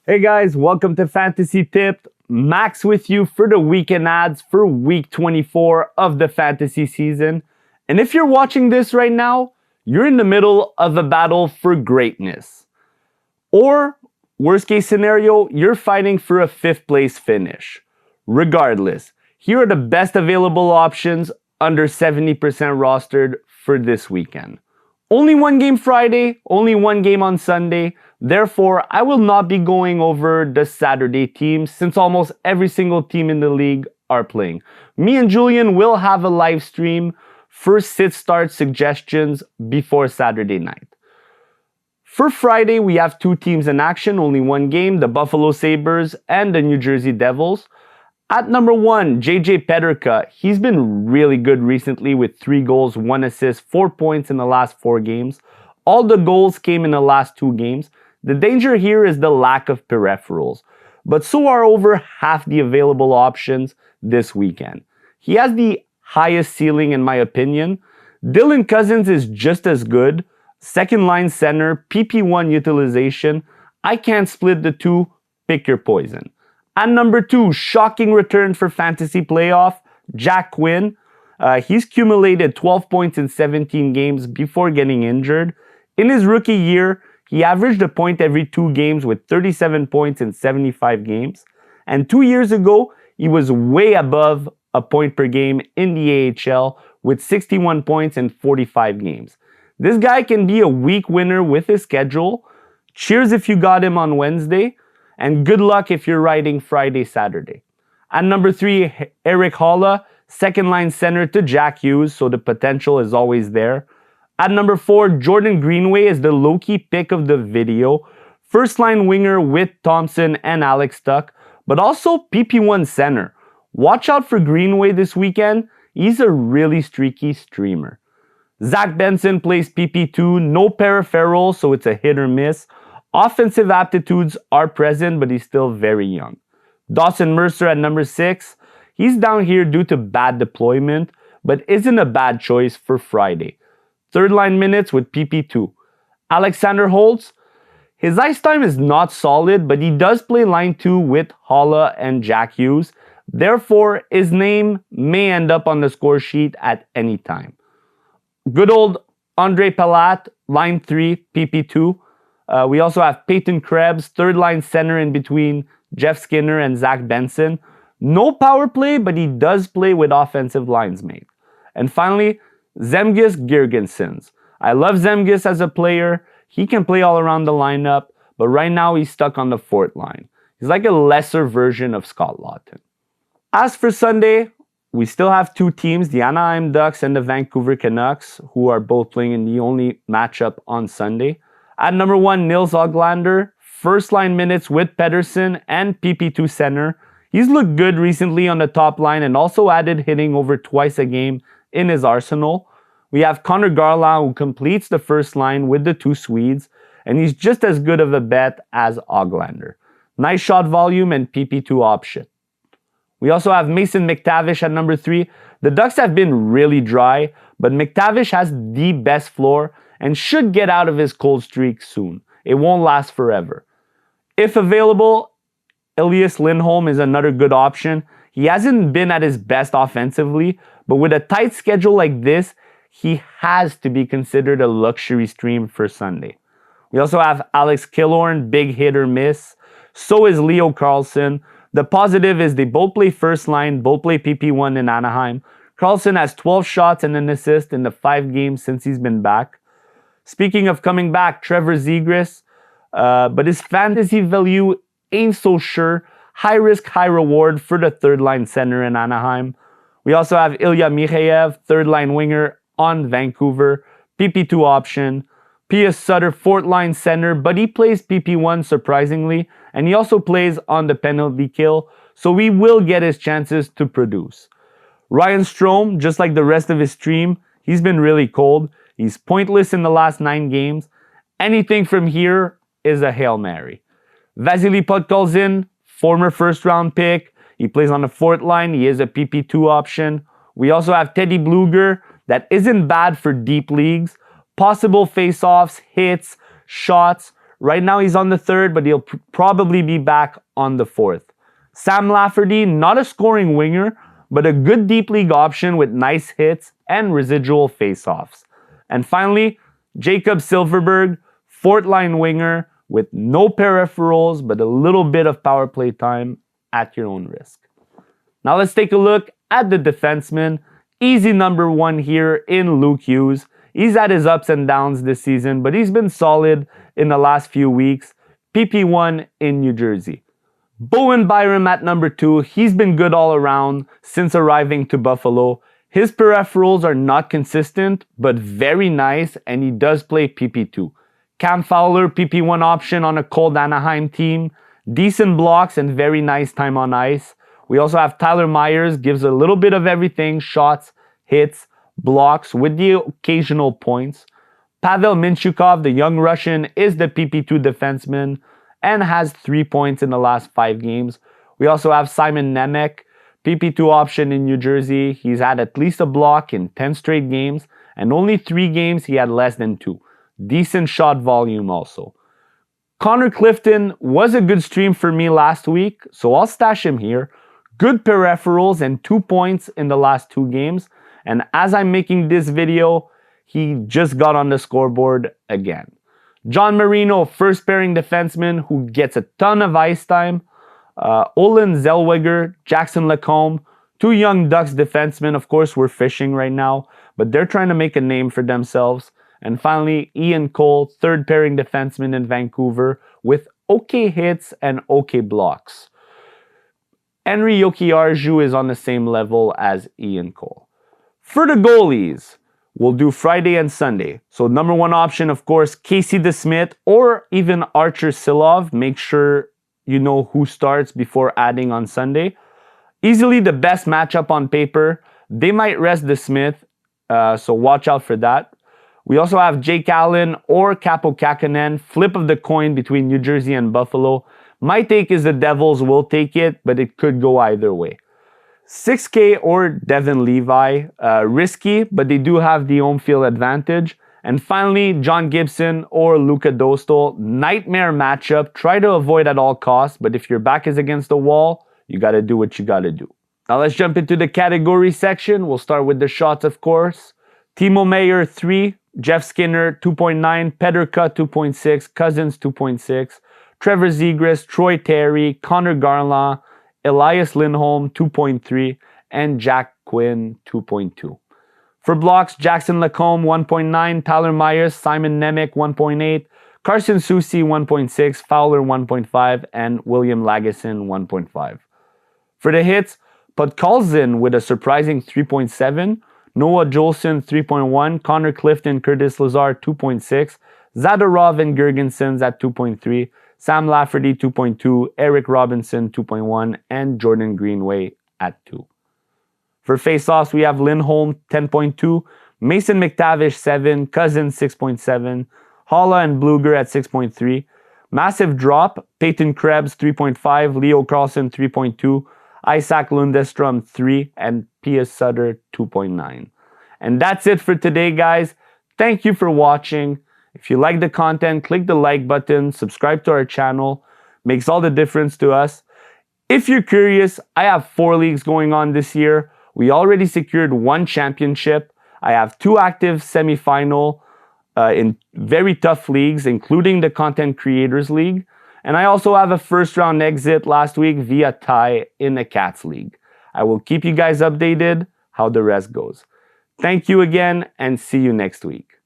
Hey guys, welcome to Fantasy Tipped. Max with you for the weekend ads for week 24 of the fantasy season. And if you're watching this right now, you're in the middle of a battle for greatness. Or, worst case scenario, you're fighting for a 5th place finish. Regardless, here are the best available options under 70% rostered for this weekend. Only one game Friday, only one game on Sunday. Therefore, I will not be going over the Saturday teams since almost every single team in the league are playing. Me and Julian will have a live stream for sit-start suggestions before Saturday night. For Friday, we have 2 teams in action, only one game, the Buffalo Sabres and the New Jersey Devils. At number 1, JJ Peterka. He's been really good recently with 3 goals, 1 assist, 4 points in the last 4 games. All the goals came in the last 2 games. The danger here is the lack of peripherals, but so are over half the available options this weekend. He has the highest ceiling in my opinion. Dylan Cousins is just as good. Second line center, PP1 utilization. I can't split the two. Pick your poison. At number 2, shocking return for fantasy playoff, Jack Quinn. He's accumulated 12 points in 17 games before getting injured. In his rookie year, he averaged a point every 2 games with 37 points in 75 games. And 2 years ago, he was way above a point per game in the AHL with 61 points in 45 games. This guy can be a week winner with his schedule. Cheers if you got him on Wednesday. And good luck if you're riding Friday, Saturday. At number 3, Eric Holla, second line center to Jack Hughes, so the potential is always there. At number 4, Jordan Greenway is the low-key pick of the video. First line winger with Thompson and Alex Tuck, but also PP1 center. Watch out for Greenway this weekend. He's a really streaky streamer. Zach Benson plays PP2, no peripheral, so it's a hit or miss. Offensive aptitudes are present, but he's still very young. Dawson Mercer at number 6. He's down here due to bad deployment, but isn't a bad choice for Friday. Third line minutes with PP2. Alexander Holtz. His ice time is not solid, but he does play line 2 with Holla and Jack Hughes. Therefore, his name may end up on the score sheet at any time. Good old Andre Palat, line 3, PP2. We also have Peyton Krebs, third line center in between Jeff Skinner and Zach Benson. No power play, but he does play with offensive lines mate. And finally, Zemgus Girgensons. I love Zemgus as a player. He can play all around the lineup, but right now he's stuck on the 4th line. He's like a lesser version of Scott Lawton. As for Sunday, we still have 2 teams, the Anaheim Ducks and the Vancouver Canucks, who are both playing in the only matchup on Sunday. At number 1, Nils Oglander, first line minutes with Pedersen and PP2 center. He's looked good recently on the top line and also added hitting over twice a game in his arsenal. We have Connor Garland who completes the first line with the 2 Swedes, and he's just as good of a bet as Oglander. Nice shot volume and PP2 option. We also have Mason McTavish at number 3. The Ducks have been really dry, but McTavish has the best floor and should get out of his cold streak soon. It won't last forever. If available, Elias Lindholm is another good option. He hasn't been at his best offensively, but with a tight schedule like this, he has to be considered a luxury stream for Sunday. We also have Alex Killorn, big hit or miss. So is Leo Carlson. The positive is they both play first line, both play PP1 in Anaheim. Carlson has 12 shots and an assist in the 5 games since he's been back. Speaking of coming back, Trevor Zegras, but his fantasy value ain't so sure. High risk, high reward for the third line center in Anaheim. We also have Ilya Mikheyev, third line winger on Vancouver, PP2 option. P.S. Sutter, fourth line center, but he plays PP1 surprisingly, and he also plays on the penalty kill, so we will get his chances to produce. Ryan Strome, just like the rest of his stream, he's been really cold. He's pointless in the last 9 games. Anything from here is a Hail Mary. Vasily Podkolzin, former first-round pick. He plays on the fourth line. He is a PP2 option. We also have Teddy Bluger. That isn't bad for deep leagues. Possible face-offs, hits, shots. Right now he's on the third, but he'll probably be back on the fourth. Sam Lafferty, not a scoring winger, but a good deep league option with nice hits and residual face-offs. And finally, Jacob Silverberg, fourth line winger with no peripherals, but a little bit of power play time at your own risk. Now let's take a look at the defenseman. Easy number one here in Luke Hughes. He's had his ups and downs this season, but he's been solid in the last few weeks. PP1 in New Jersey. Bowen Byram at number 2. He's been good all around since arriving to Buffalo. His peripherals are not consistent, but very nice, and he does play PP2. Cam Fowler, PP1 option on a cold Anaheim team. Decent blocks and very nice time on ice. We also have Tyler Myers, gives a little bit of everything, shots, hits, blocks, with the occasional points. Pavel Mintyukov, the young Russian, is the PP2 defenseman and has 3 points in the last 5 games. We also have Simon Nemec, PP2 option in New Jersey. He's had at least a block in 10 straight games, and only 3 games he had less than 2. Decent shot volume also. Connor Clifton was a good stream for me last week, so I'll stash him here. Good peripherals and 2 points in the last 2 games. And as I'm making this video, he just got on the scoreboard again. John Marino, first pairing defenseman who gets a ton of ice time. Olin Zellweger, Jackson Lacombe, 2 young Ducks defensemen. Of course, we're fishing right now, but they're trying to make a name for themselves. And finally, Ian Cole, third pairing defenseman in Vancouver with okay hits and okay blocks. Henry Jokiharju is on the same level as Ian Cole. For the goalies, we'll do Friday and Sunday. So number 1 option, of course, Casey DeSmith or even Archer Silov. Make sure you know who starts before adding on Sunday. Easily the best matchup on paper. They might rest DeSmith, so watch out for that. We also have Jake Allen or Capo Kakkonen. Flip of the coin between New Jersey and Buffalo. My take is the Devils will take it, but it could go either way. 6K or Devin Levi. Risky, but they do have the home field advantage. And finally, John Gibson or Luka Dostal. Nightmare matchup. Try to avoid at all costs, but if your back is against the wall, you got to do what you got to do. Now let's jump into the category section. We'll start with the shots, of course. Timo Meyer, 3. Jeff Skinner, 2.9. Peterka, 2.6. Cousins, 2.6. Trevor Zegras, Troy Terry, Connor Garland, Elias Lindholm, 2.3, and Jack Quinn, 2.2. For blocks, Jackson Lacombe, 1.9, Tyler Myers, Simon Nemec, 1.8, Carson Soucy, 1.6, Fowler, 1.5, and William Lagesson, 1.5. For the hits, Podkolzin with a surprising 3.7, Noah Jolson, 3.1, Connor Clifton, Curtis Lazar, 2.6, Zadorov and Gergensons at 2.3, Sam Lafferty, 2.2, Eric Robinson, 2.1, and Jordan Greenway at 2. For face-offs, we have Lindholm, 10.2, Mason McTavish, 7, Cousins, 6.7, Holla and Bluger at 6.3. Massive drop, Peyton Krebs, 3.5, Leo Carlson, 3.2, Isaac Lundestrom, 3, and P.S. Sutter, 2.9. And that's it for today, guys. Thank you for watching. If you like the content, click the like button, subscribe to our channel. Makes all the difference to us. If you're curious, I have 4 leagues going on this year. We already secured 1 championship. I have 2 active semifinal in very tough leagues, including the Content Creators League. And I also have a first round exit last week via tie in the Cats League. I will keep you guys updated how the rest goes. Thank you again and see you next week.